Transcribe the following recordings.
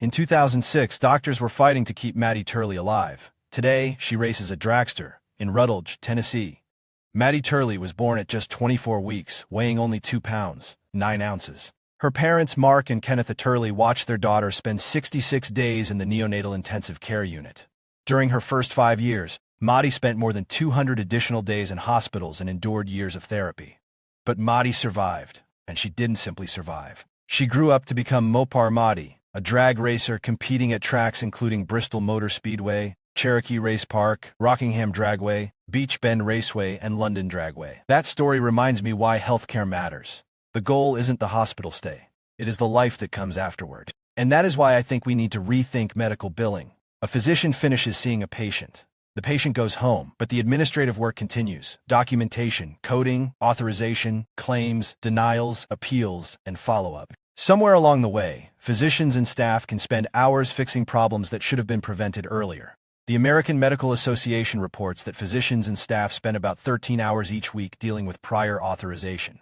In 2006, doctors were fighting to keep Madi Turley alive. Today, she races a dragster in Rutledge, Tennessee. Madi Turley was born at just 24 weeks, weighing only 2 pounds, 9 ounces. Her parents, Mark and Kenneth Turley, watched their daughter spend 66 days in the neonatal intensive care unit. During her first 5 years, Madi spent more than 200 additional days in hospitals and endured years of therapy. But Madi survived, and she didn't simply survive. She grew up to become Mopar Madi, a drag racer competing at tracks including Bristol Motor Speedway, Cherokee Race Park, Rockingham Dragway, Beach Bend Raceway, and London Dragway. That story reminds me why healthcare matters. The goal isn't the hospital stay. It is the life that comes afterward. And that is why I think we need to rethink medical billing. A physician finishes seeing a patient. The patient goes home, but the administrative work continues. Documentation, coding, authorization, claims, denials, appeals, and follow-up. Somewhere along the way, physicians and staff can spend hours fixing problems that should have been prevented earlier. The American Medical Association reports that physicians and staff spend about 13 hours each week dealing with prior authorization.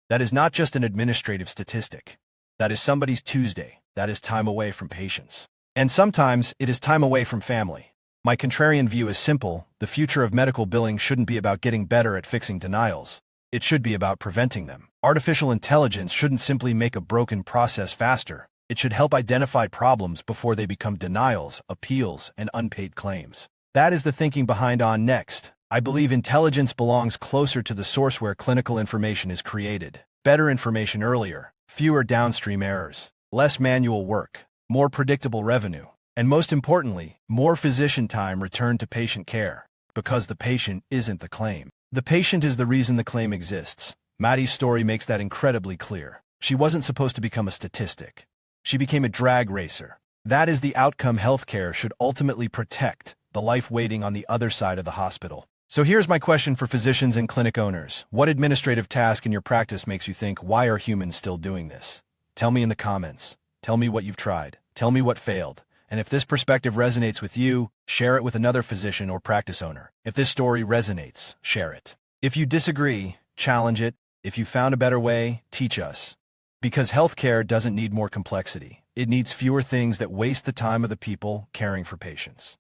That is not just an administrative statistic. That is somebody's Tuesday. That is time away from patients. And sometimes, it is time away from family. My contrarian view is simple: the future of medical billing shouldn't be about getting better at fixing denials. It should be about preventing them. Artificial intelligence shouldn't simply make a broken process faster. It should help identify problems before they become denials, appeals, and unpaid claims. That is the thinking behind On Next. I believe intelligence belongs closer to the source where clinical information is created. Better information earlier, fewer downstream errors, less manual work, more predictable revenue, and most importantly, more physician time returned to patient care. Because the patient isn't the claim. The patient is the reason the claim exists. Madi's story makes that incredibly clear. She wasn't supposed to become a statistic. She became a drag racer. That is the outcome healthcare should ultimately protect, the life waiting on the other side of the hospital. So here's my question for physicians and clinic owners. What administrative task in your practice makes you think, why are humans still doing this? Tell me in the comments. Tell me what you've tried. Tell me what failed. And if this perspective resonates with you, share it with another physician or practice owner. If this story resonates, share it. If you disagree, challenge it. If you found a better way, teach us. Because healthcare doesn't need more complexity. It needs fewer things that waste the time of the people caring for patients.